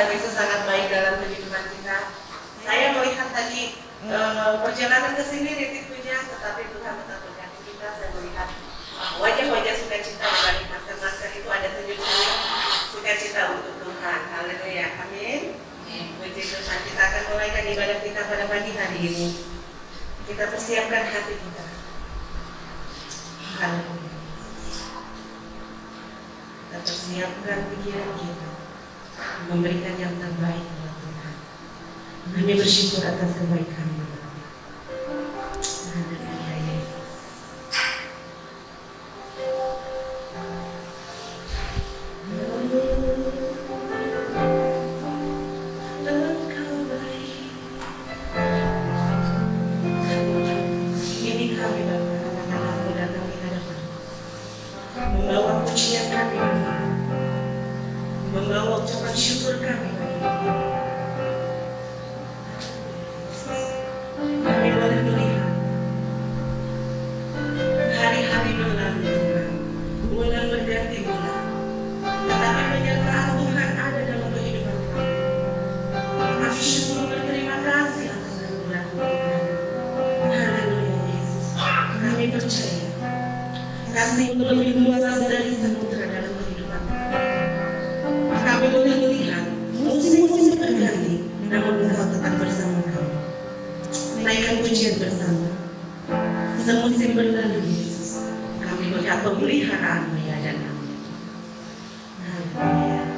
Tuhan Yesus sangat baik dalam kehidupan kita. Saya melihat tadi perjalanan ke sini ritikunya, tetapi Tuhan tetap berkati kita. Saya melihat wajah-wajah sukacita dari masker-masker itu ada senyum-senyum sukacita untuk Tuhan. Haleluya, amin. Puji Tuhan. Kita akan mulaikan ibadah kita pada pagi hari ini. Kita persiapkan hati kita. Haleluya. Kita persiapkan pikiran kita, memberikan yang terbaik buat Tuhan. Kami bersyukur atas kebaikan-Mu. Haleluya, Yesus. Engkau baik. Ini kami Bapa, anak-anak-Mu datang di hadapan-Mu, membawa pujian kami, membawa ucapan syukur kami. Kami boleh melihat hari-hari berlalu, Tuhan, bulan berganti bulan, tetapi penyertaan Tuhan ada dalam kehidupan kami. Kami syukur berterima kasih atas anugerah Tuhan. Haleluya, Yesus. Kami percaya kasih-Mu lebih luas dari samudera dalam kehidupan kami. Kami boleh melihat musim-musim berganti, namun Engkau tetap bersama kami. Naikkan pujian bersama. Semusim berlalu, Yesus, kami melihat pemeliharaan-Mu ya dan kami. Haleluya.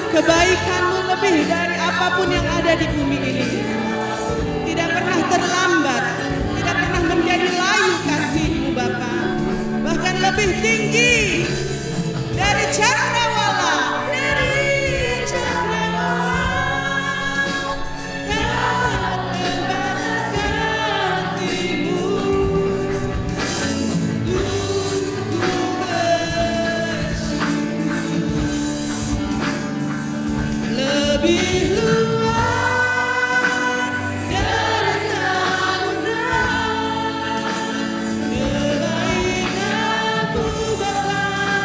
Kebaikan-Mu lebih dari apapun yang ada di bumi ini. Tidak pernah terlambat, tidak pernah menjadi layu kasih-Mu Bapa. Bahkan lebih tinggi dari cakrawala, dari cakrawala. Tak terbatas kasih-Mu. Lebih luas dari samudera, kebaikan-Mu Bapa.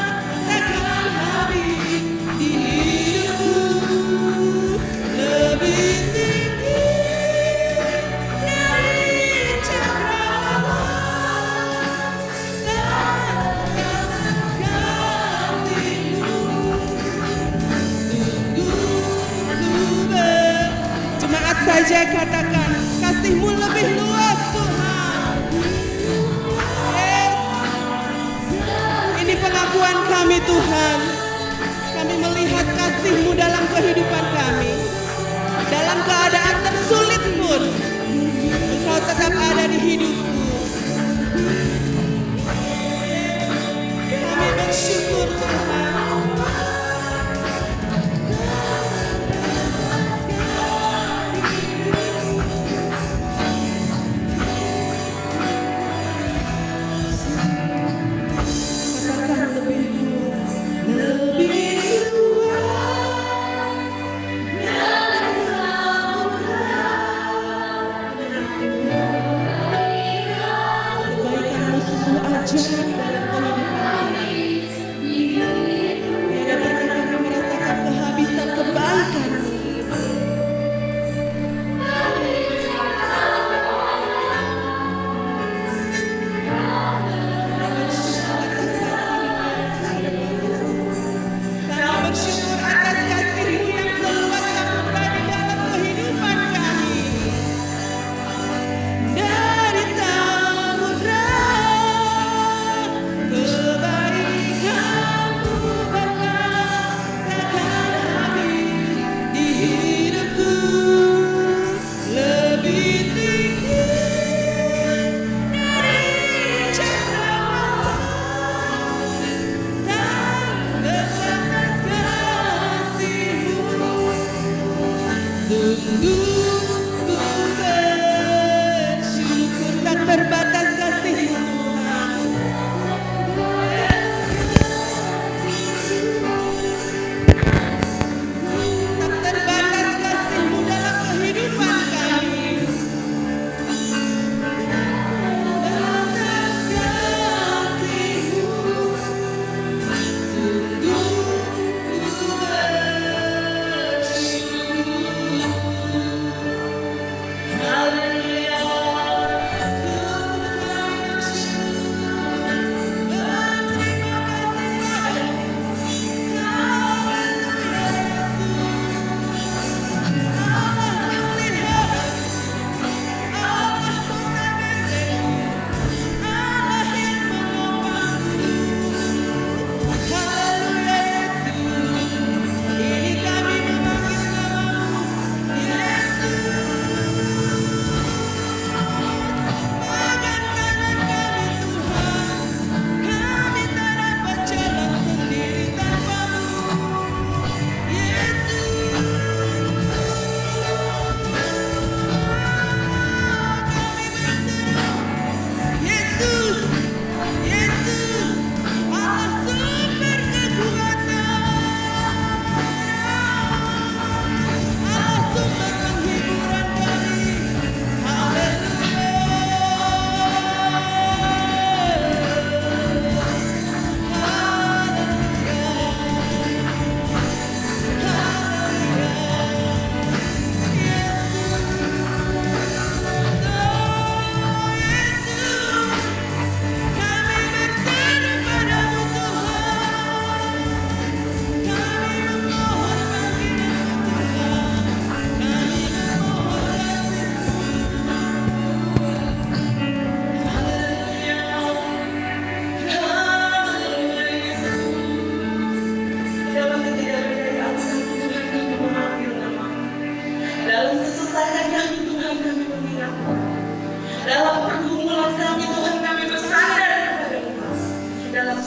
pengakuan kami Tuhan. Kami melihat kasih-Mu dalam kehidupan kami. Dalam keadaan tersulit pun, Engkau tetap ada di hidupku. Kami bersyukur Tuhan.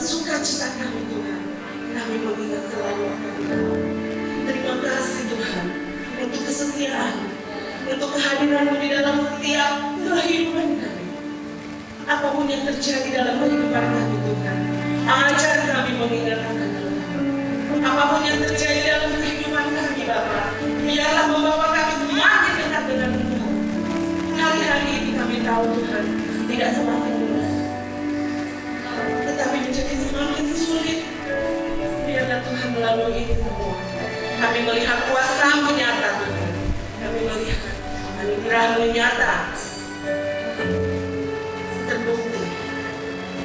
sukacita kami Tuhan, kami mengingat selalu akan Engkau. Terima kasih Tuhan untuk kesetiaan, untuk kehadiran-Mu di dalam setiap kehidupan kami. Apapun yang terjadi dalam kehidupan kami Tuhan, ajar kami mengingat akan Engkau. Apapun yang terjadi dalam kehidupan kami Bapa, biarlah membawa kami semakin dekat dengan Engkau. Hari-hari ini kami tahu Tuhan tidak semakin mudah, tetapi menjadi semakin sulit. Biarlah Tuhan melalui ini semua kami melihat kuasa-Mu nyata Tuhan. Kami melihat anugerah-Mu nyata, terbukti,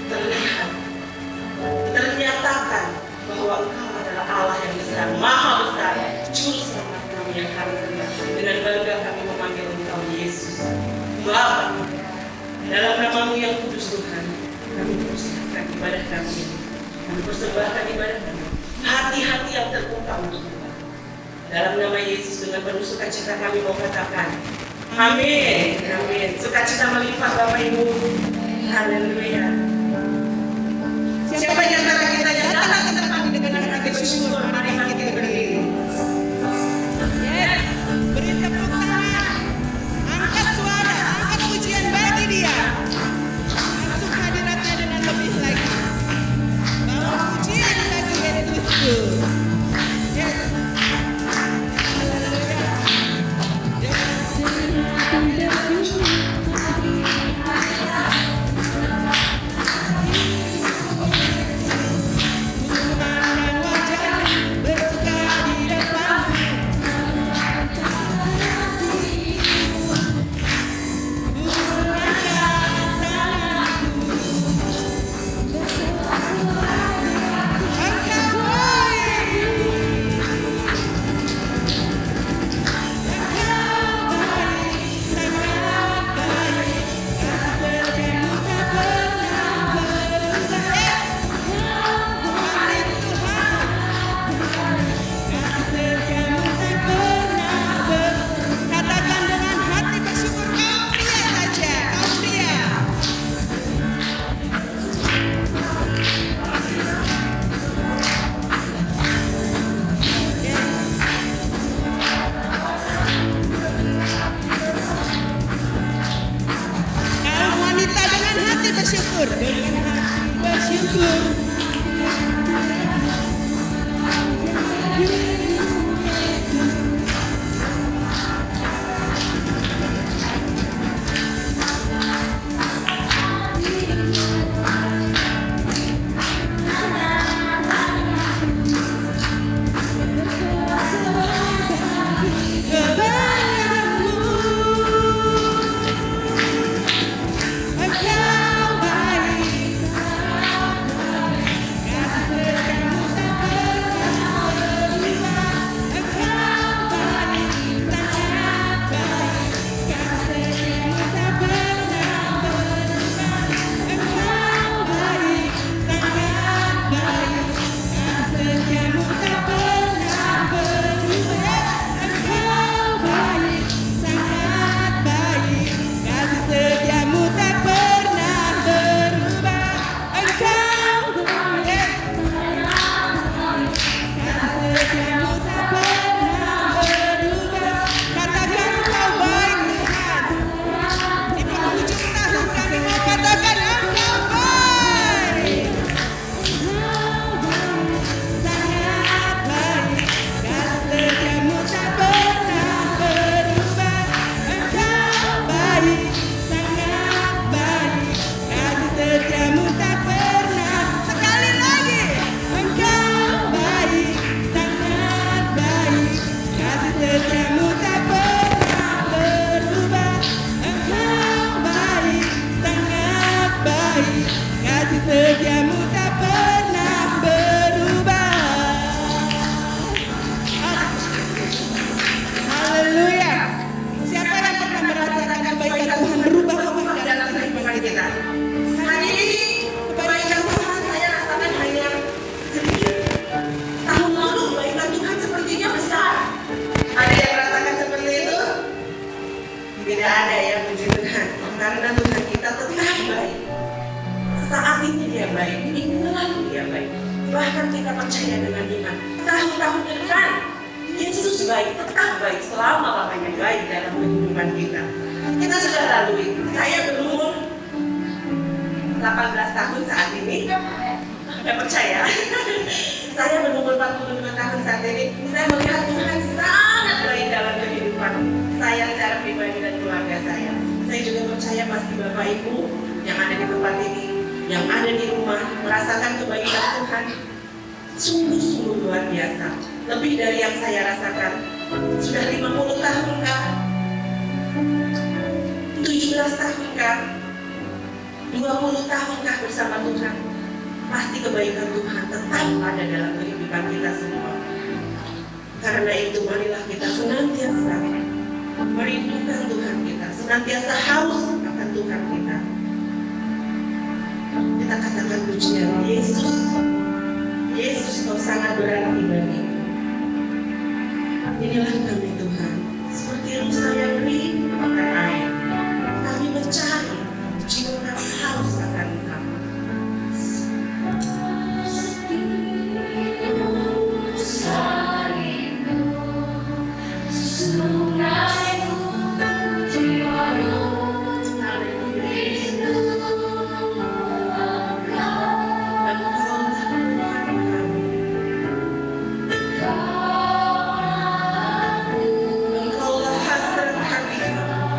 terlihat, ternyatakan bahwa Engkau adalah Allah yang besar, Maha besar, Juru Selamat kami yang hari ini. Dengan bangga kami memanggil Engkau Yesus, Bapa. Dalam nama-Mu yang kudus Tuhan, kami teruskan ibadah kami. Kami persembahkan ibadah kami, hati-hati yang terbuka untuk Tuhan. Dalam nama Yesus dengan penuh sukacita kami mau katakan, amin, amin. Sukacita melimpah Bapak Ibu. Haleluya. Siapa yang antara kita yang datang ke tempat ini dengan hati bersyukur, mari kita berdiri. Yes, beri tepuk tangan, angkat suara, angkat pujian bagi Dia. Masuk hadiratnya dengan lebih lagi. Bawa pujian bagi Yesusku. Yes. Bersyukur dengan hati bersyukur. Setiamu tak pernah berubah. Haleluya. Siapa yang pernah merasakan kebaikan Tuhan berubah dalam kehidupan kita? Hari ini kebaikan Tuhan saya rasakan hanya sedikit. Tahun lalu kebaikan Tuhan sepertinya besar. Ada yang merasakan seperti itu? Tidak ada yang puji Tuhan. Karena Tuhan kita tetap baik. Saat ini Dia baik, minggu lalu Dia baik. Bahkan kita percaya dengan iman, tahun-tahun ke depan Yesus baik, tetap baik, selama-lamanya baik dalam kehidupan kita. Kita sudah lalui. Saya berumur 18 tahun saat ini. Nggak percaya? Saya berumur 42 tahun saat ini. Saya melihat Tuhan sangat baik dalam kehidupan saya secara pribadi dan keluarga saya. Saya juga percaya pasti Bapak Ibu yang ada di tempat ini, yang ada di rumah, merasakan kebaikan Tuhan sungguh-sungguh luar biasa. Lebih dari yang saya rasakan. Sudah 50 tahun kah? 17 tahun kah? 20 tahun kah bersama Tuhan? Pasti kebaikan Tuhan tetap ada dalam kehidupan kita semua. Karena itu marilah kita senantiasa merindukan Tuhan kita, senantiasa haus akan Tuhan kita. Kita katakan pujian Yesus, Inilah kami Tuhan, seperti rusa yang rindu akan air. Kami mencari, jiwa kami haus akan Engkau. Engkaulah hasrat hati kami.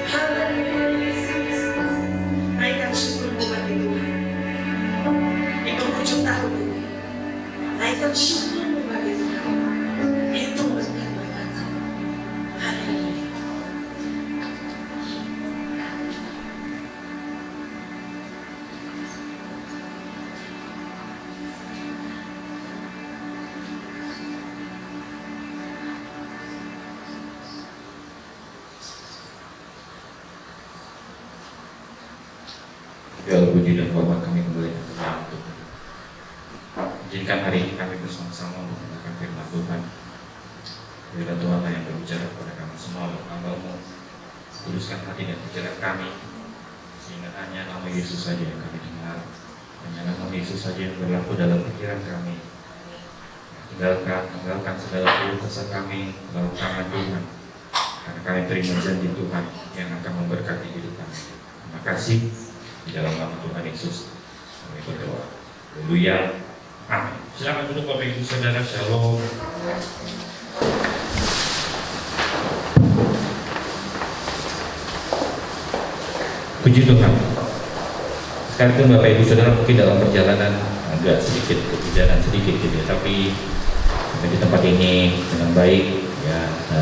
Haleluya Yesus. Naikkan syukurmu bagi Tuhan. Di penghujung tahun ini, naikkan syukurmu bagi Tuhan. Itu berkat-berkat. Haleluya. Segala puji dan hormat kami kembali kepada Tuhan. Izinkan hari ini kami bersama-sama mendengarkan firman Tuhan. Biarlah Tuhan yang berbicara kepada kami semua, hamba-Mu, kuduskan hati dan pikiran kami, sehingga hanya nama Yesus saja yang kami dengar, hanya nama Yesus saja yang berlaku dalam pikiran kami. Tinggalkan segala keluh kesah kami dalam tangan Tuhan, karena kami terima janji Tuhan yang akan memberkati hidup kami. Terima kasih. Di dalam nama Tuhan Yesus kami berdoa. Haleluya. Amin. Silakan duduk Bapak Ibu Saudara. Shalom. Puji Tuhan. Sekarang itu Bapak Ibu Saudara mungkin dalam perjalanan agak sedikit kebijakan sedikit gitu ya, tapi di tempat ini dengan baik ya.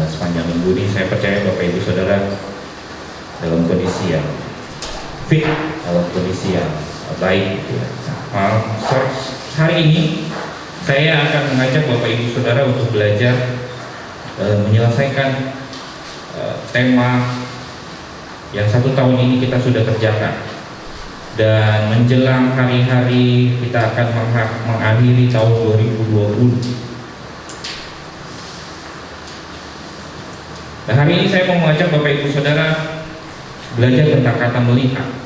Sepanjang minggu ini saya percaya Bapak Ibu Saudara dalam kondisi yang fit, dalam kondisi yang baik gitu ya. Hari ini saya akan mengajak Bapak Ibu Saudara untuk belajar menyelesaikan tema yang 1 tahun ini kita sudah kerjakan, dan menjelang hari-hari kita akan mengakhiri tahun 2020. Nah, hari ini saya mau mengajak Bapak Ibu Saudara belajar tentang kata melihat.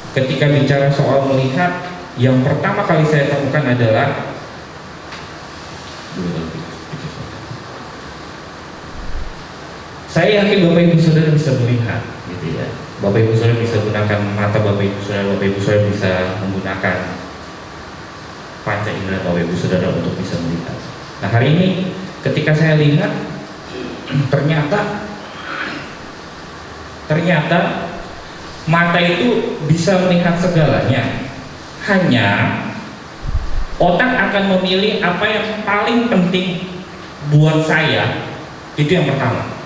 Ketika bicara soal melihat, yang pertama kali saya temukan adalah saya yakin Bapak Ibu Saudara bisa melihat, gitu ya. Bapak Ibu Saudara bisa gunakan mata Bapak Ibu Saudara bisa menggunakan panca indera Bapak Ibu Saudara untuk bisa melihat. Nah, hari ini ketika saya lihat, ternyata mata itu bisa melihat segalanya. Hanya otak akan memilih apa yang paling penting buat saya. Itu yang pertama.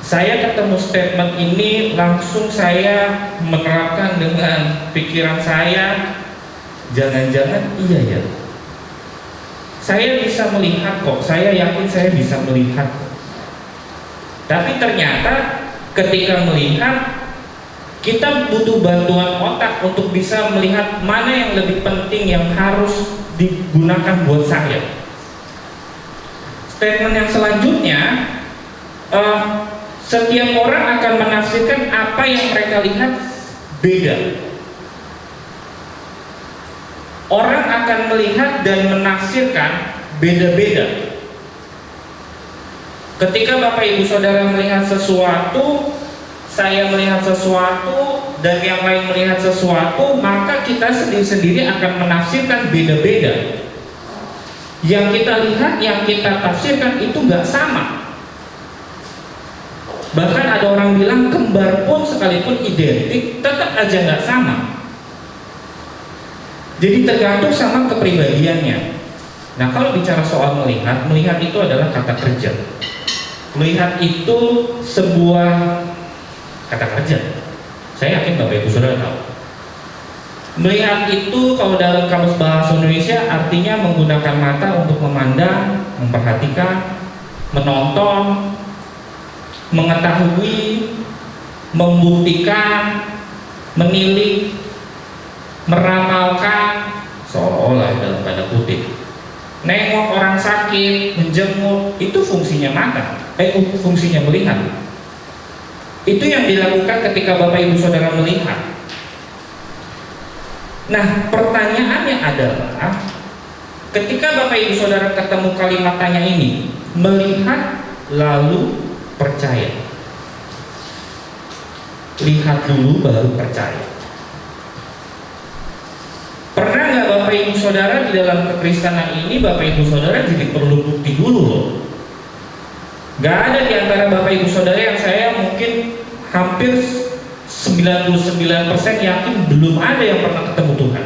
Saya ketemu statement ini, langsung saya menerapkan dengan pikiran saya, jangan-jangan iya ya, saya bisa melihat kok, saya yakin saya bisa melihat. Tapi ternyata ketika melihat, kita butuh bantuan otak untuk bisa melihat mana yang lebih penting yang harus digunakan buat saya. Statement yang selanjutnya, setiap orang akan menafsirkan apa yang mereka lihat beda. Orang akan melihat dan menafsirkan beda-beda. Ketika Bapak Ibu Saudara melihat sesuatu, saya melihat sesuatu, dan yang lain melihat sesuatu, maka kita sendiri-sendiri akan menafsirkan beda-beda. Yang kita lihat, yang kita tafsirkan itu nggak sama. Bahkan ada orang bilang kembar pun sekalipun identik, tetap aja nggak sama. Jadi tergantung sama kepribadiannya. Nah, kalau bicara soal melihat itu adalah kata kerja. Melihat itu sebuah kata kerja. Saya yakin Bapak Ibu Saudara tahu. Melihat itu kalau dalam kamus bahasa Indonesia artinya menggunakan mata untuk memandang, memperhatikan, menonton, mengetahui, membuktikan, menilik, meramalkan, seolah-olah dalam tanda kutip. Nengok orang sakit, menjenguk, itu fungsinya mata, fungsinya melihat. Itu yang dilakukan ketika Bapak Ibu Saudara melihat. Nah, pertanyaannya adalah, ketika Bapak Ibu Saudara ketemu kalimat tanya ini, melihat lalu percaya. Lihat dulu baru percaya. Pernah nggak Bapak Ibu Saudara di dalam kekristenan ini, Bapak Ibu Saudara jadi perlu bukti dulu loh. Gak ada di antara Bapak Ibu Saudara yang saya mungkin hampir 99% yakin belum ada yang pernah ketemu Tuhan.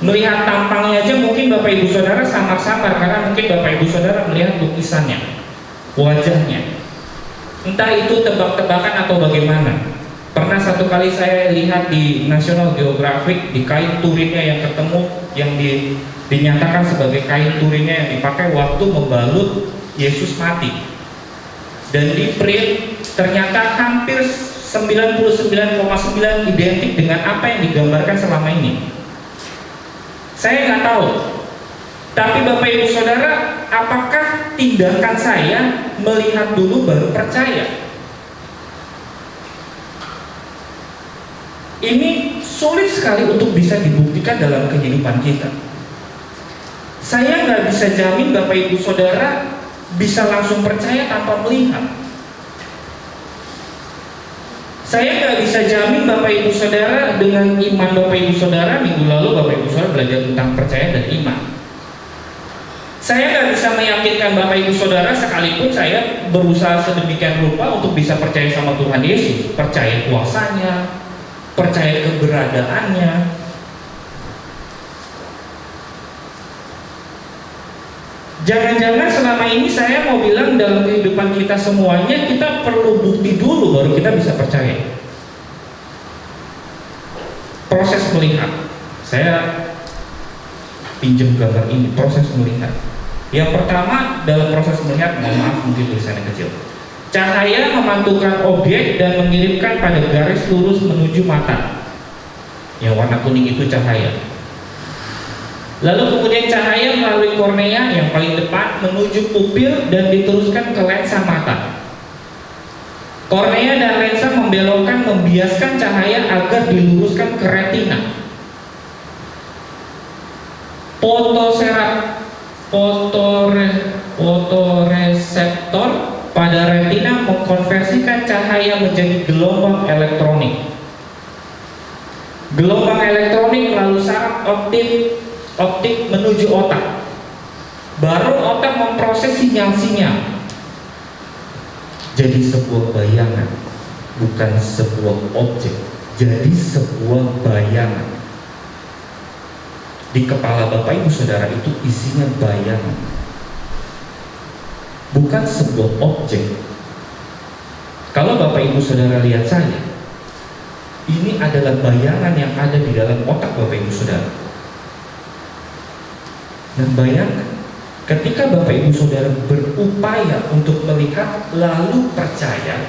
Melihat tampangnya aja mungkin Bapak Ibu Saudara samar-samar, karena mungkin Bapak Ibu Saudara melihat lukisannya, wajahnya. Entah itu tebak-tebakan atau bagaimana. Pernah satu kali saya lihat di National Geographic, di kain turinnya yang ketemu, yang dinyatakan sebagai kain turinnya yang dipakai waktu membalut Yesus mati. Dan di print ternyata hampir 99,9 identik dengan apa yang digambarkan selama ini. Saya nggak tahu, tapi Bapak Ibu Saudara, apakah tindakan saya melihat dulu baru percaya? Ini sulit sekali untuk bisa dibuktikan dalam kehidupan kita. Saya nggak bisa jamin Bapak Ibu Saudara bisa langsung percaya tanpa melihat. Saya nggak bisa jamin Bapak Ibu Saudara dengan iman Bapak Ibu Saudara. Minggu lalu Bapak Ibu Saudara belajar tentang percaya dan iman. Saya nggak bisa meyakinkan Bapak Ibu Saudara sekalipun saya berusaha sedemikian rupa untuk bisa percaya sama Tuhan Yesus, percaya kuasanya, percaya keberadaannya. Jangan-jangan selama ini saya mau bilang dalam kehidupan kita semuanya kita perlu bukti dulu baru kita bisa percaya. Proses melihat, saya pinjam gambar ini, proses melihat. Yang pertama dalam proses melihat, mohon maaf mungkin tulisannya kecil. Cahaya memantulkan objek dan mengirimkan pada garis lurus menuju mata. Yang warna kuning itu cahaya. Lalu kemudian cahaya melalui kornea yang paling depan menuju pupil dan diteruskan ke lensa mata. Kornea dan lensa membelokkan, membiaskan cahaya agar diluruskan ke retina. Fotoreseptor pada retina mengkonversikan cahaya menjadi gelombang elektronik. Gelombang elektronik melalui saraf optik menuju otak. Baru otak memproses sinyal-sinyal jadi sebuah bayangan, bukan sebuah objek. Jadi sebuah bayangan. Di kepala Bapak Ibu Saudara itu isinya bayangan, bukan sebuah objek. Kalau Bapak Ibu Saudara lihat saya, ini adalah bayangan yang ada di dalam otak Bapak Ibu Saudara. Dan bayangkan, ketika Bapak Ibu Saudara berupaya untuk melihat lalu percaya,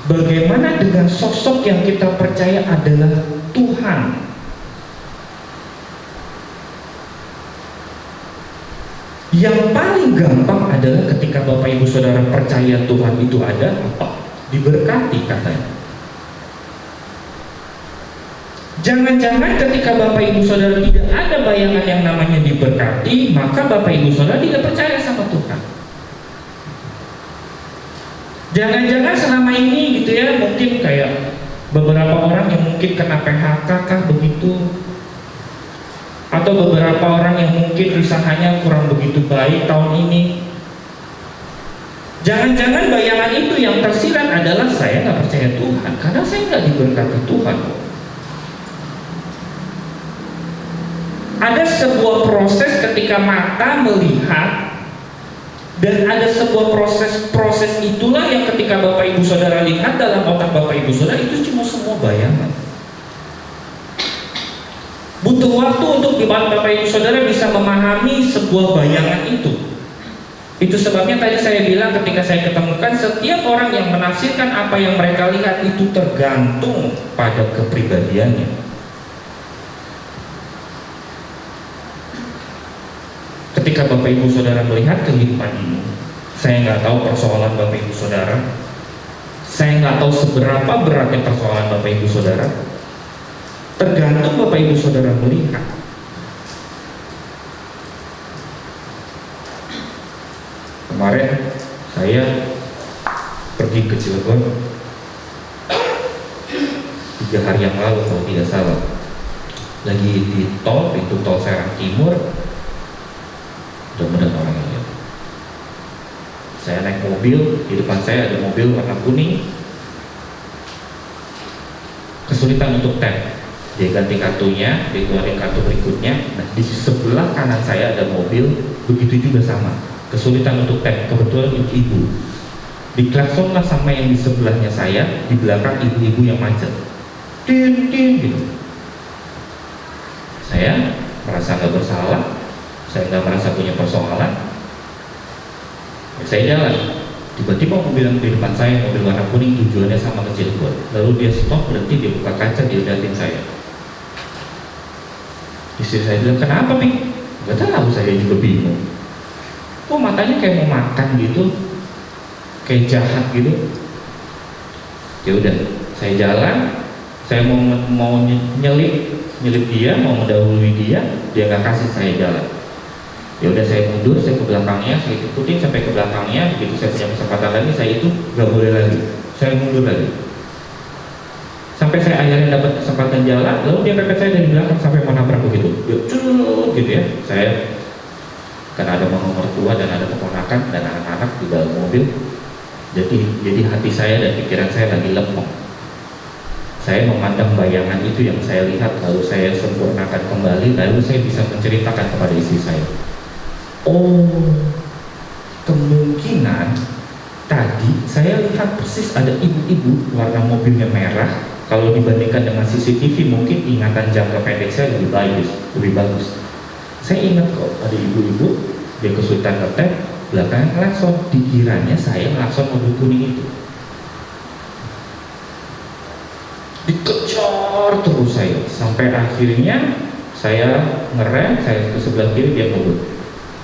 bagaimana dengan sosok yang kita percaya adalah Tuhan? Yang paling gampang adalah ketika Bapak Ibu Saudara percaya Tuhan itu ada, diberkati katanya. Jangan-jangan ketika Bapak Ibu Saudara tidak ada bayangan yang namanya diberkati, maka Bapak Ibu Saudara tidak percaya sama Tuhan. Jangan-jangan selama ini gitu ya, mungkin kayak beberapa orang yang mungkin kena PHK kah begitu, atau beberapa orang yang mungkin usahanya kurang begitu baik tahun ini. Jangan-jangan bayangan itu yang tersirat adalah saya nggak percaya Tuhan karena saya nggak diberkati Tuhan. Ada sebuah proses ketika mata melihat, dan ada sebuah proses itulah yang ketika Bapak Ibu Saudara lihat dalam otak Bapak Ibu Saudara itu cuma semua bayangan. Butuh waktu untuk Bapak Ibu Saudara bisa memahami sebuah bayangan itu. Itu sebabnya tadi saya bilang ketika saya ketemukan setiap orang yang menafsirkan apa yang mereka lihat itu tergantung pada kepribadiannya. Ketika Bapak Ibu Saudara melihat kehidupan ini, saya nggak tahu persoalan Bapak Ibu Saudara, saya nggak tahu seberapa beratnya persoalan Bapak Ibu Saudara, tergantung Bapak Ibu Saudara melihat. Kemarin saya pergi ke Cilegon 3 hari yang lalu kalau tidak salah, lagi di tol, pintu tol Serang Timur. Mudah-mudahan orang yang lihat. Saya naik mobil, di depan saya ada mobil warna kuning. Kesulitan untuk tap. Dia ganti kartunya, dia keluarin kartu berikutnya. Nah, di sebelah kanan saya ada mobil, begitu juga sama. Kesulitan untuk tap, kebetulan ibu-ibu. Diklakson lah sama yang di sebelahnya saya, di belakang ibu-ibu yang macet. Tin, tin, gitu. Saya merasa nggak bersalah, saya nggak merasa punya persoalan. Saya jalan, tiba-tiba mobil yang di depan saya, mobil warna kuning, tujuannya sama ke Cilegon. Lalu dia stop, berhenti, dia buka kaca, dia liatin saya. Istri saya bilang, kenapa Pi? Gak tahu, saya juga bingung. Kok matanya kayak mau makan gitu, kayak jahat gitu. Ya udah, saya jalan, saya mau nyelip dia, mau mendahului dia nggak kasih saya jalan. Ya udah, saya mundur, saya ke belakangnya, saya ikutin sampai ke belakangnya. Begitu saya punya kesempatan lagi, saya itu nggak boleh lagi, saya mundur lagi. Sampai saya akhirnya dapat kesempatan jalan, lalu dia pepet saya dari belakang sampai menabrak begitu. Dia curut gitu ya. Saya kan ada mama mertua dan ada keponakan dan anak-anak di dalam mobil. Jadi hati saya dan pikiran saya lagi lemah. Saya memandang bayangan itu yang saya lihat, lalu saya sempurnakan kembali, lalu saya bisa menceritakan kepada istri saya. Oh, kemungkinan tadi saya lihat persis ada ibu-ibu warna mobilnya merah. Kalau dibandingkan dengan CCTV mungkin ingatan jangka pendek saya lebih bagus. Saya ingat kok ada ibu-ibu, dia kesulitan ngetem, belakangnya klakson, dikiranya saya ngelakson mobil kuning itu. Dikejar terus saya, sampai akhirnya saya ngerem, saya ke sebelah kiri, dia ngebut.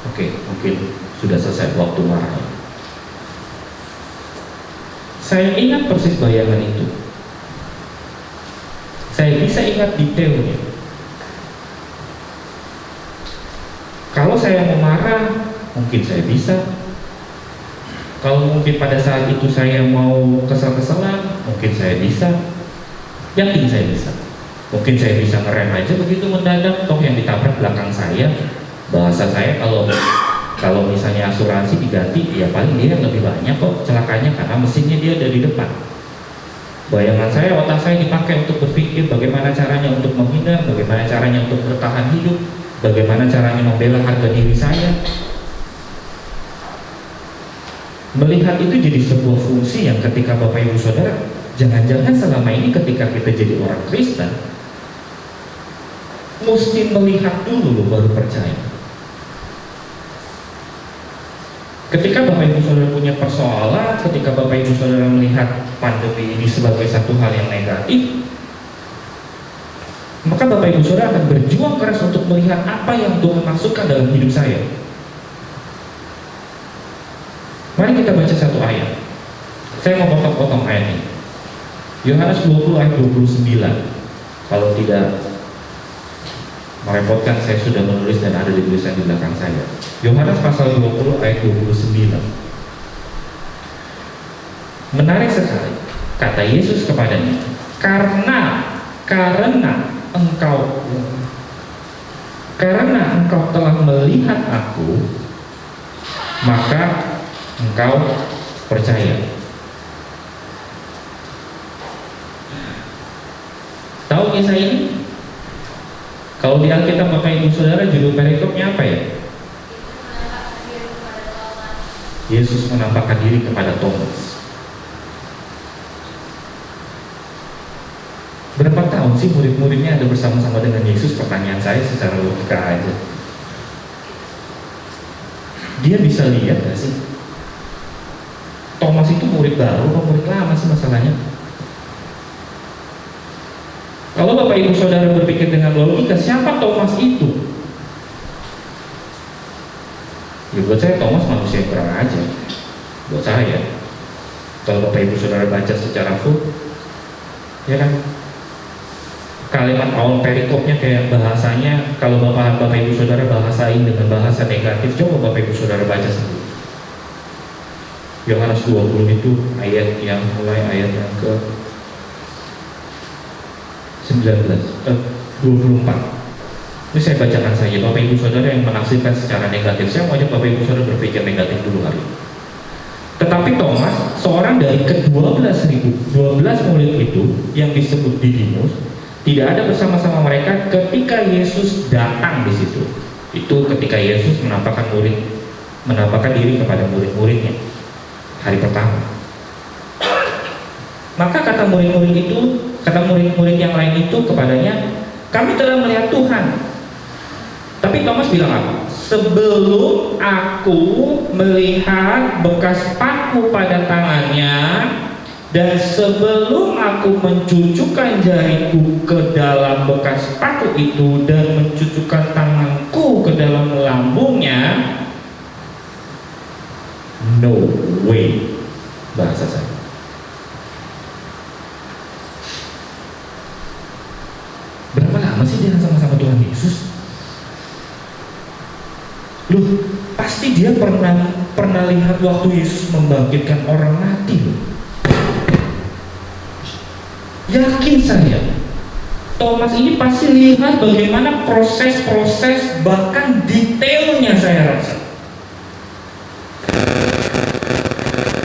Oke, mungkin sudah selesai waktu marahnya. Saya ingat persis bayangan itu. Saya bisa ingat detailnya. Kalau saya mau marah, mungkin saya bisa. Kalau mungkin pada saat itu saya mau kesal-kesalan, mungkin saya bisa. Yakin saya bisa. Mungkin saya bisa ngerem aja begitu mendadak, toh yang ditabrak belakang saya. Bahasa saya kalau misalnya asuransi diganti, ya paling dia lebih banyak kok celakanya karena mesinnya dia ada di depan. Bayangan saya, otak saya dipakai untuk berpikir bagaimana caranya untuk menghindar, bagaimana caranya untuk bertahan hidup, bagaimana caranya membela harga diri saya. Melihat itu jadi sebuah fungsi yang ketika Bapak Ibu Saudara, jangan-jangan selama ini ketika kita jadi orang Kristen, mesti melihat dulu baru percaya. Ketika Bapak Ibu Saudara punya persoalan, ketika Bapak Ibu Saudara melihat pandemi ini sebagai satu hal yang negatif, maka Bapak Ibu Saudara akan berjuang keras untuk melihat apa yang Tuhan maksudkan dalam hidup saya. Mari kita baca satu ayat. Saya mau potong-potong ayat ini. Yohanes 20 ayat 29. Kalau tidak merepotkan, saya sudah menulis dan ada di tulisan di belakang saya. Yohanes pasal 20 ayat 29. Menarik sekali. Kata Yesus kepadanya, karena engkau telah melihat aku, maka engkau percaya. Tahu kisah ini? Kalau di Alkitab Bapak Ibu Saudara, judul perikopnya apa ya? Yesus menampakkan diri kepada Thomas. Berapa tahun sih murid-muridnya ada bersama-sama dengan Yesus? Pertanyaan saya secara logika aja. Dia bisa lihat gak sih? Thomas itu murid baru atau murid lama sih masalahnya? Kalau Bapak Ibu Saudara berpikir dengan logika, siapa Thomas itu? Ya buat saya Thomas manusia yang kurang aja. Buat saya, kalau Bapak Ibu Saudara baca secara full, ya kan, kalimat awal perikopnya kayak bahasanya, kalau Bapak Ibu Saudara bahasain dengan bahasa negatif, coba Bapak Ibu Saudara baca sendiri. Yohanes 20 itu ayat yang mulai ayat yang ke 24. Ini saya bacakan saja. Bapak Ibu Saudara yang menafsirkan secara negatif, saya mau ajak Bapak Ibu Saudara berpikir negatif dulu hari ini. Tetapi Thomas, seorang dari ke-12 murid itu yang disebut Didimus, tidak ada bersama-sama mereka ketika Yesus datang di situ. Itu ketika Yesus menampakkan diri kepada murid-muridnya hari pertama. Maka kata murid-murid yang lain itu kepadanya, kami telah melihat Tuhan. Tapi Thomas bilang apa? Sebelum aku melihat bekas paku pada tangannya, dan sebelum aku mencucukkan jariku ke dalam bekas paku itu dan mencucukkan tanganku ke dalam lambungnya, no way, bahasa saya. Berapa lama sih dia sama-sama Tuhan Yesus? Loh, pasti dia pernah lihat waktu Yesus membangkitkan orang mati loh. Yakin saya, Thomas ini pasti lihat bagaimana proses-proses, bahkan detailnya saya rasa.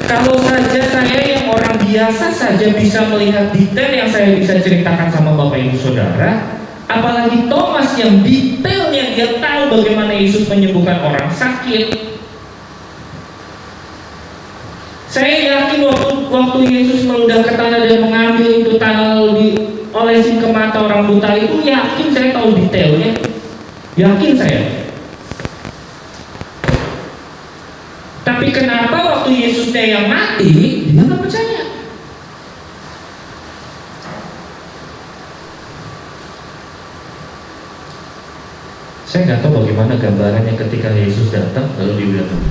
Kalau saja saya yang orang biasa saja bisa melihat detail yang saya bisa ceritakan sama Bapak Ibu Saudara, apalagi Thomas yang detailnya dia tahu bagaimana Yesus menyembuhkan orang sakit. Saya yakin waktu Yesus meludah ke tanah dan mengambil itu tanah lalu diolesin ke mata orang buta itu, yakin saya tahu detailnya. Yakin saya. Tapi kenapa waktu Yesusnya yang mati, dia nggak percaya? Saya nggak tahu bagaimana gambarannya ketika Yesus datang lalu dia bilang,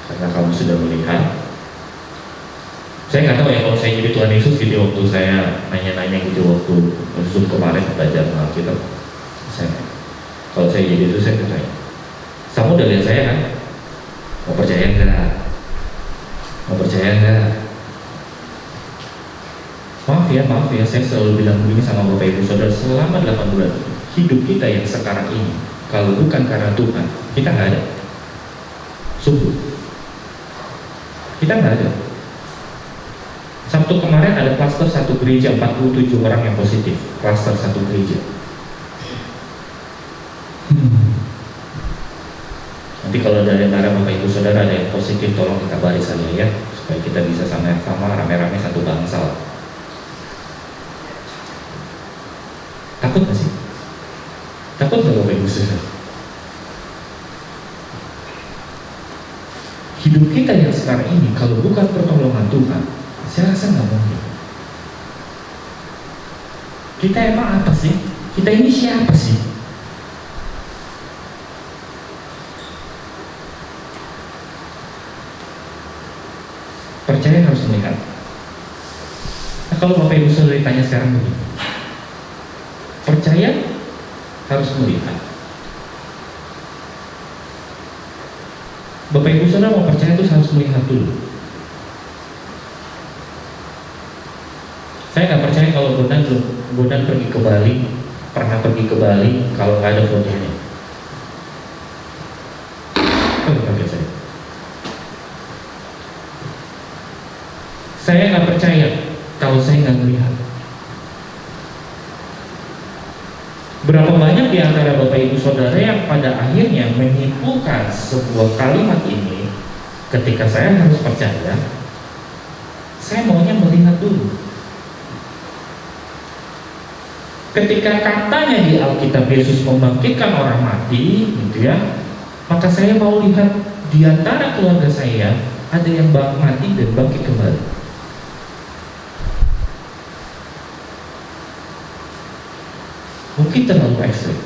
karena kamu sudah melihat. Saya nggak tahu ya kalau saya jadi Tuhan Yesus gitu, waktu saya nanya-nanya gitu waktu Yesus kemarin belajar Alkitab, kalau saya jadi Yesus saya tanya, kamu udah lihat saya kan? Mau percaya nggak? Mau percaya nggak? Maaf ya, saya selalu bilang begini sama Bapak Ibu Saudara, selama 8 bulan hidup kita yang sekarang ini, kalau bukan karena Tuhan, kita nggak ada. Sungguh, kita nggak ada. Sabtu kemarin ada klaster satu gereja, 47 orang yang positif, klaster satu gereja. Nanti kalau dari antara Bapak Ibu Saudara ada yang positif, tolong kita baris saja ya, supaya kita bisa sama-sama rame-rame satu bangsa. Takut gak sih? Takut gak Bapak Ibu Saudara? Hidup kita yang sekarang ini kalau bukan pertolongan Tuhan, saya rasa gak mungkin. Kita emang apa sih? Kita ini siapa sih? Percaya harus melihat. Nah, kalau Bapak Ibu Saudara ditanya sekarang begini, percaya harus melihat. Bapak Ibu Saudara mau percaya itu harus melihat dulu. Saya nggak percaya kalau Bondan pergi ke Bali, pernah pergi ke Bali kalau nggak ada fotonya. Kaget saya. Saya nggak percaya kalau saya nggak melihat. Berapa banyak di antara Bapak Ibu Saudara yang pada akhirnya menyimpulkan sebuah kalimat ini, ketika saya harus percaya, saya maunya melihat dulu. Ketika katanya di Alkitab Yesus membangkitkan orang mati, gitu ya, maka saya mau lihat di antara keluarga saya ada yang mati dan bangkit kembali. Mungkin terlalu ekstrim.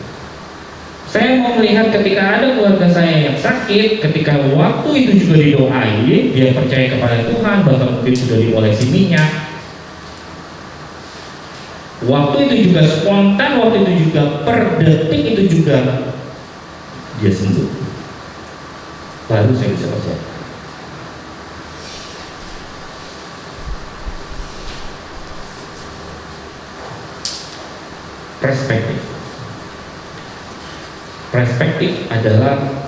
Saya mau melihat ketika ada keluarga saya yang sakit, ketika waktu itu juga didoain, dia percaya kepada Tuhan, bahkan mungkin sudah diolesi minyak. Waktu itu juga spontan, waktu itu juga per detik itu juga dia sembuh. Baru saya bisa percaya. Perspektif adalah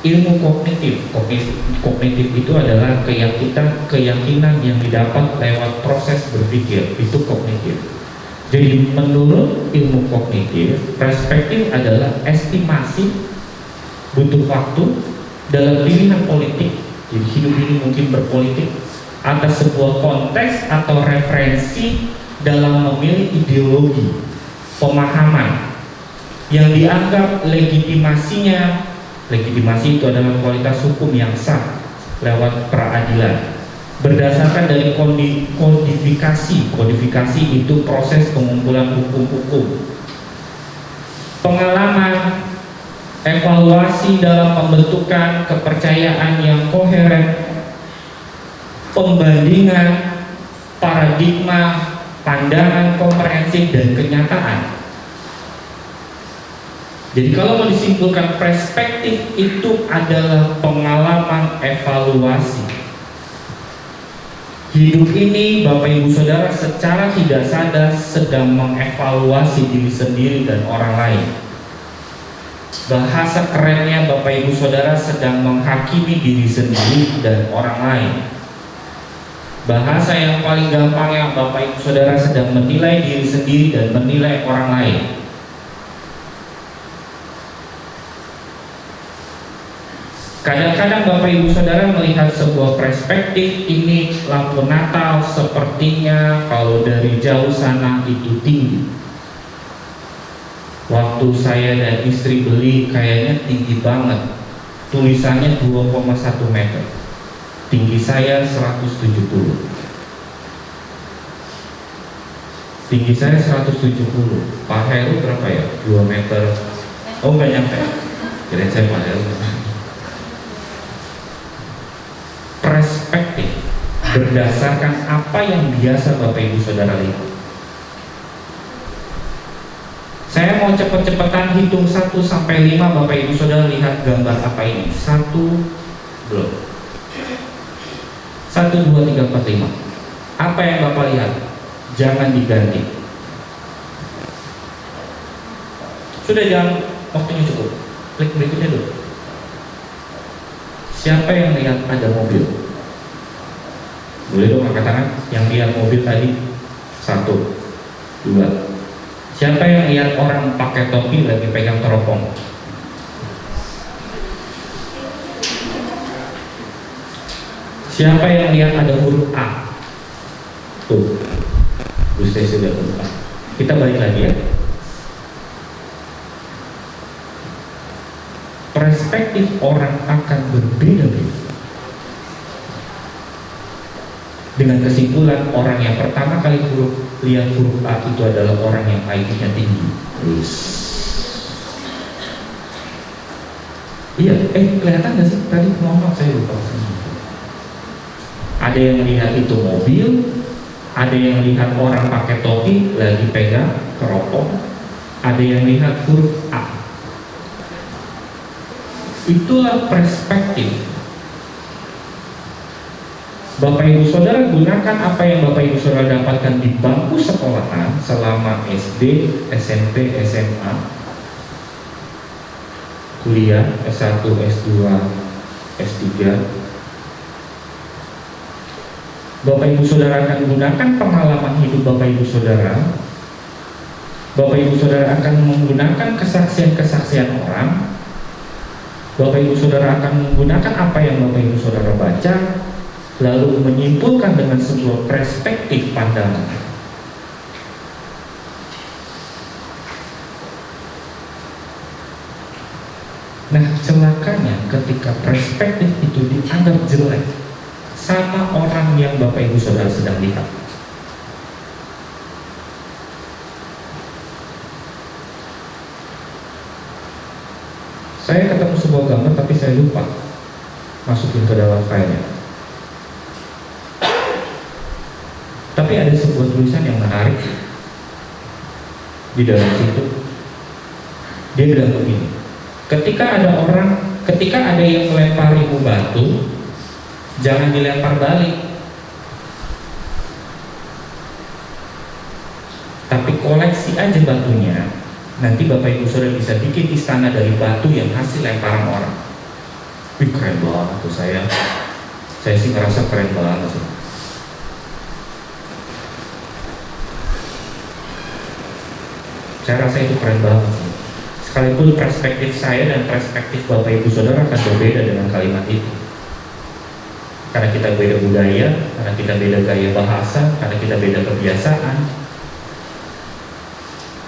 ilmu kognitif itu adalah keyakinan yang didapat lewat proses berpikir, itu kognitif. Jadi menurut ilmu kognitif, perspektif adalah estimasi butuh waktu dalam pilihan politik. Jadi hidup ini mungkin berpolitik atas sebuah konteks atau referensi dalam memilih ideologi, pemahaman yang dianggap legitimasi itu adalah kualitas hukum yang sah lewat peradilan berdasarkan dari kodifikasi itu proses pengumpulan hukum-hukum, pengalaman, evaluasi dalam pembentukan kepercayaan yang koheren, pembandingan, paradigma, pandangan komprehensif dan kenyataan. Jadi kalau mau disimpulkan, perspektif itu adalah pengalaman evaluasi. Hidup ini Bapak Ibu Saudara secara tidak sadar sedang mengevaluasi diri sendiri dan orang lain. Bahasa kerennya Bapak Ibu Saudara sedang menghakimi diri sendiri dan orang lain. Bahasa yang paling gampangnya Bapak Ibu Saudara sedang menilai diri sendiri dan menilai orang lain. Kadang-kadang Bapak Ibu Saudara melihat sebuah perspektif, ini lampu Natal sepertinya kalau dari jauh sana itu tinggi. Waktu saya dan istri beli kayaknya tinggi banget. Tulisannya 2,1 meter. Tinggi saya 170. Tinggi saya 170. Pak Heru berapa ya? 2 meter. Oh nggak nyampe. Kirain saya Pak Heru. Perspektif berdasarkan apa yang biasa Bapak Ibu Saudara lihat. Saya mau cepet-cepetan hitung 1 sampai 5. Bapak Ibu Saudara lihat gambar apa ini? 1, belum. 1, 2, 3, 4, 5. Apa yang Bapak lihat? Jangan diganti. Sudah, jangan, waktunya cukup. Klik berikutnya dulu. Siapa yang lihat ada mobil? Boleh dong angkat tangan. Yang lihat mobil tadi? 1, 2. Siapa yang lihat orang pakai topi lagi pegang teropong? Siapa yang lihat ada huruf A? Tuh, Gusti sudah huruf A. Kita balik lagi ya. Perspektif orang akan berbeda-beda. Dengan kesimpulan orang yang pertama kali lihat huruf A itu adalah orang yang IQ-nya tinggi. Iya, kelihatan gak sih tadi ngomong saya lupa. Ada yang lihat itu mobil, ada yang lihat orang pakai topi lagi pegang keropong, ada yang lihat huruf A. Itulah perspektif. Bapak Ibu Saudara gunakan apa yang Bapak Ibu Saudara dapatkan di bangku sekolahan selama SD, SMP, SMA, kuliah, S1, S2, S3. Bapak Ibu Saudara akan gunakan pengalaman hidup Bapak Ibu Saudara. Bapak Ibu Saudara akan menggunakan kesaksian-kesaksian orang. Bapak Ibu Saudara akan menggunakan apa yang Bapak Ibu Saudara baca, lalu menyimpulkan dengan sebuah perspektif pandangan. Nah, celakanya ketika perspektif itu dianggap jelek sama orang yang Bapak Ibu Saudara sedang lihat. Saya ketemu sebuah gambar tapi saya lupa masukin ke dalam filenya. Tapi ada sebuah tulisan yang menarik di dalam situ. Dia bilang begini, ketika ada yang melemparimu batu, jangan dilempar balik, tapi koleksi aja batunya. Nanti Bapak Ibu Saudara bisa bikin istana dari batu yang hasil lemparan orang. Wih, keren banget tuh saya sih ngerasa keren banget sih. Saya rasa itu keren banget sih. Sekalipun perspektif saya dan perspektif Bapak Ibu Saudara akan berbeda dengan kalimat itu. Karena kita beda budaya, karena kita beda gaya bahasa, karena kita beda kebiasaan.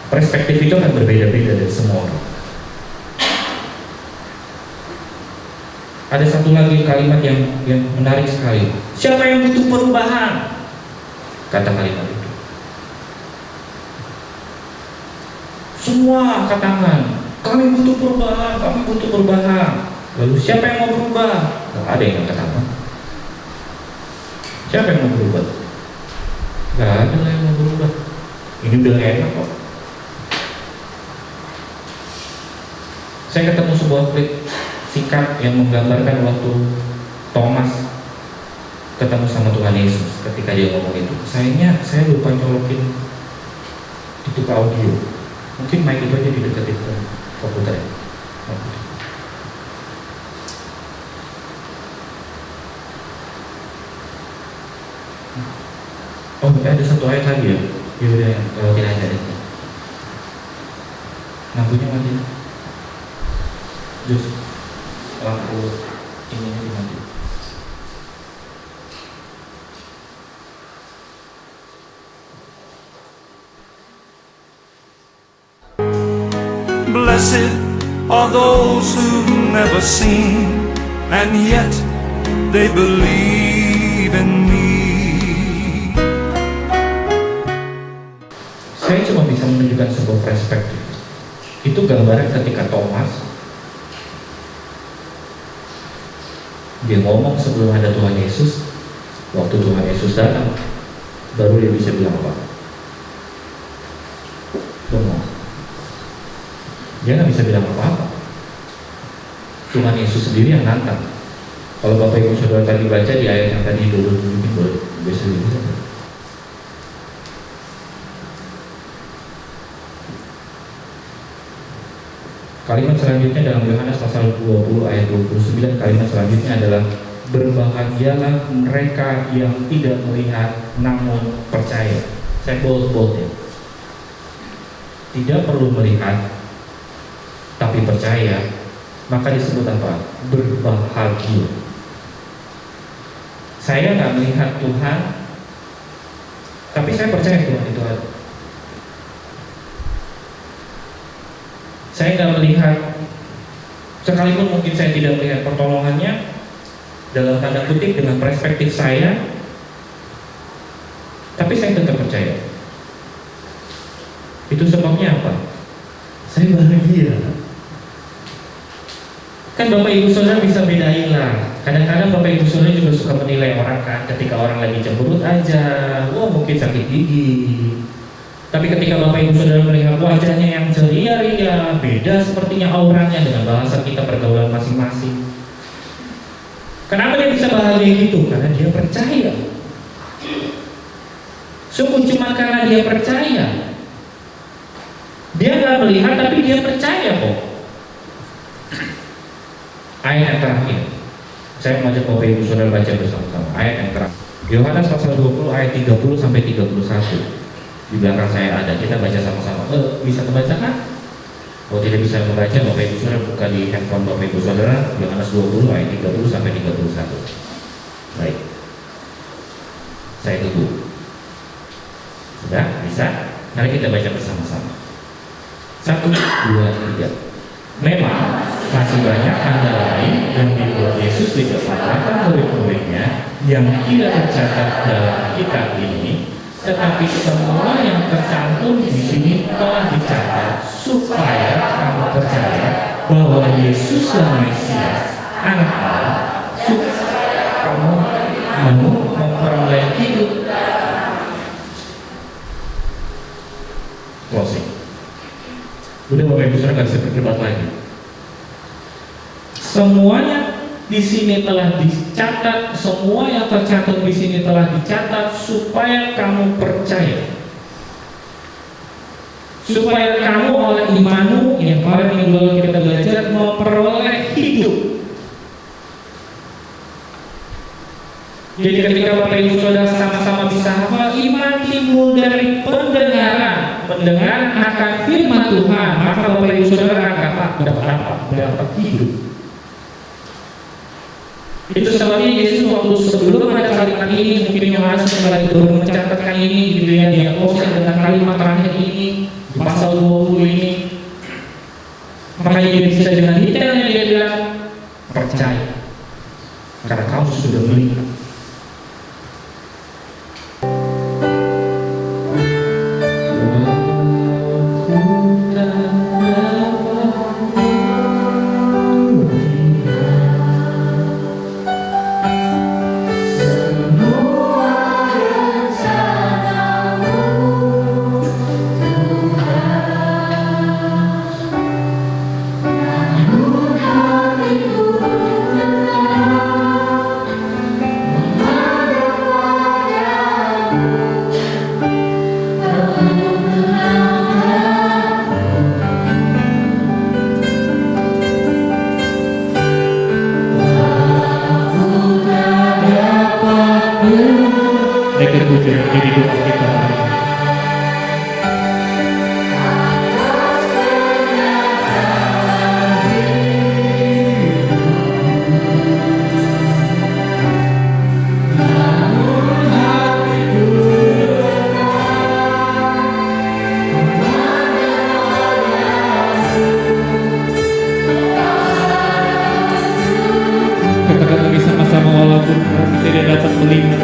Perspektif itu akan berbeda-beda dari semua orang. Ada satu lagi kalimat yang menarik sekali. Siapa yang butuh perubahan? Kata kalimat itu. Semua angkat tangan. Kami butuh perubahan, kami butuh perubahan. Lalu siapa yang mau berubah? Gak ada yang angkat tangan. Siapa yang mau berubah? Gak ada yang mau berubah. Ini udah enak kok. Saya ketemu sebuah klip singkat yang menggambarkan waktu Thomas ketemu sama Tuhan Yesus. Ketika dia ngomong itu, sayangnya saya lupa nyolokin itu ke audio. Mungkin mic itu aja dideketin ke komputer. Oh, ada satu ayat lagi ya. Ya udah, lewatin aja deh. Lampunya mati. Terus lampu ininya dimati. Blessed are those who've never seen, and yet they believe in me. Saya cuma bisa menunjukkan sebuah perspektif. Itu gambaran ketika Thomas dia ngomong sebelum ada Tuhan Yesus. Waktu Tuhan Yesus datang, baru dia bisa bilang apa? Ngomong. Dia nggak bisa bilang apa-apa. Tuhan Yesus sendiri yang nantang. Kalau Bapak Ibu Saudara tadi baca di ayat yang tadi dulu boleh bisa lihat. Kalimat selanjutnya dalam Yohanes pasal 20 ayat 29, kalimat selanjutnya adalah berbahagialah mereka yang tidak melihat namun percaya. Saya bold ya. Tidak perlu melihat tapi percaya, maka disebut apa? Berbahagia. Saya nggak melihat Tuhan, tapi saya percaya Tuhan itu ada. Saya nggak melihat, sekalipun mungkin saya tidak melihat pertolongannya, dalam tanda kutip dengan perspektif saya, tapi saya tetap percaya. Itu sebabnya apa? Saya bahagia. Kan Bapak Ibu Saudara bisa bedain lah. Kadang-kadang Bapak Ibu Saudara juga suka menilai orang kan, ketika orang lagi cemberut aja, wah mungkin sakit gigi. Tapi ketika Bapak Ibu Saudara melihat wajahnya yang ceria-ria, beda sepertinya auranya dengan bahasa kita pergaulan masing-masing. Kenapa dia bisa bahagia gitu? Karena dia percaya. Sungguh cuma karena dia percaya. Dia nggak melihat tapi dia percaya kok. Ayat yang terakhir, saya mengajak Bapak Ibu Saudara baca bersama-sama. Ayat yang terakhir, Yohanes pasal 20 ayat 30 sampai 31. Di belakang saya ada, kita baca sama-sama. Bisa membaca kan? Kalau tidak bisa membaca, Bapak Ibu Saudara buka di handphone Bapak Ibu Saudara, Yohanes 20 ayat 30 sampai 31. Baik, saya tunggu. Sudah? Bisa? Mari kita baca bersama-sama. 1, 2, 3. Memang masih banyak tanda lain yang dibuat Yesus di depan mata murid-muridnya yang tidak tercatat dalam kitab ini, tetapi semua yang tercantum di sini telah dicatat supaya kamu percaya bahwa Yesuslah Mesias, Anak Allah, supaya kamu mau memperoleh hidup. Closing. Udah Bapak Ibu Saudara nggak bisa berdebat lagi. Semuanya di sini telah dicatat, semua yang tercantum di sini telah dicatat supaya kamu percaya, supaya kamu oleh imanmu yang kemarin minggu lalu kita belajar memperoleh hidup. Jadi ketika Bapak Ibu Saudara sama-sama bisa hafal, iman timbul dari pendengaran. Pendengaran akan firman Tuhan, maka Bapak Ibu Saudara akan dapat apa? Dapat hidup. Itu sebabnya Yesus waktu sebelum ada kalimat ini, mungkin Yohanes kembali baru mencatatkan ini gitu ya, dia closing dengan kalimat terakhir ini di pasal 20 ini. Makanya dia bisa dengan detailnya dia bilang, percaya karena kamu sudah melihat. Jadi doa kita. Katakan lagi sama-sama walaupun kami tidak dapat melihat.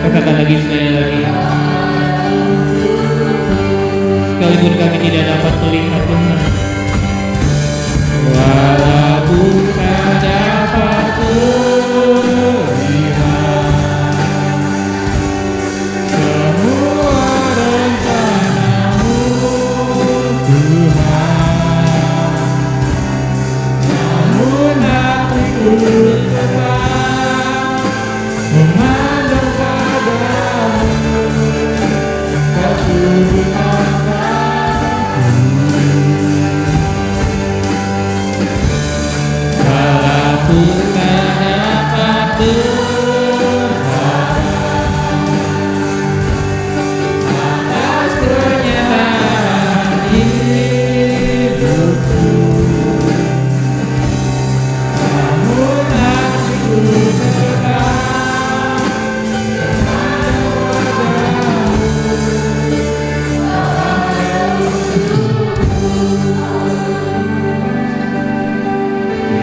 Katakan lagi sekali lagi. Sekalipun kami tidak dapat melihat Tuhan, walaupun tak dapat melihat semua rencana-Mu Tuhan, namun hatiku tetap memandang padamu, Kau walaupun tak dapat berharap atas kenyataan hidupku, namun hatiku tetap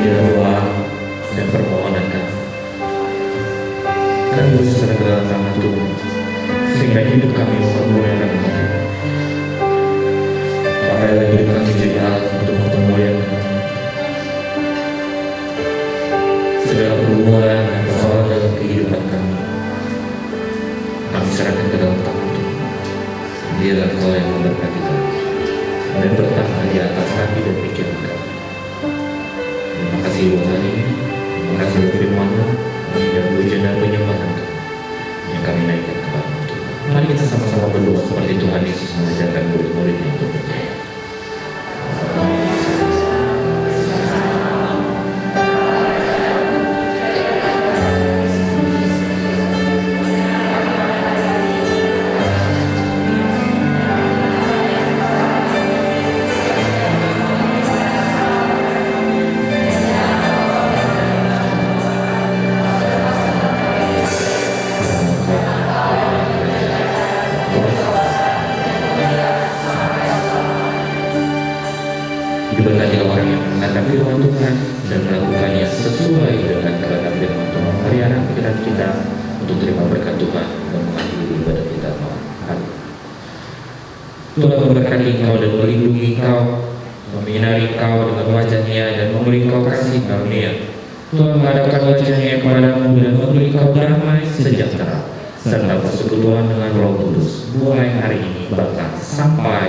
doa dan permohonan kami. Kami berserah dalam tangan Tuhan, sehingga hidup kami mempermuliakan Tuhan. Pakailah hidup kami jadi alat untuk mempermuliakan Tuhan. Segala pergumulan dan persoalan dalam kehidupan kami, kami serahkan ke dalam tangan Tuhan. Dialah Kau yang memberkati kami dan bertahan di atas hati dan pikiran kami. Terima kasih buat hari ini. Terima kasih buat firman-Mu dan pujian dan penyembahan yang kami naikkan kepada Tuhan. Mari kita sama-sama berdoa seperti Tuhan Yesus mengajarkan murid-muridnya untuk berdoa. Tuhan dan melakukannya sesuai dengan kehendak firman Tuhan. Mari anak pikiran kita untuk terima berkat Tuhan dan mengakhiri ibadah kita. Amin. Tuhan memberkati engkau dan melindungi engkau, menyinari engkau dengan wajah-Nya dan memberi engkau kasih karunia. Tuhan menghadapkan wajah-Nya kepadamu dan memberi engkau damai sejahtera serta persekutuan dengan Roh Kudus mulai hari ini bahkan sampai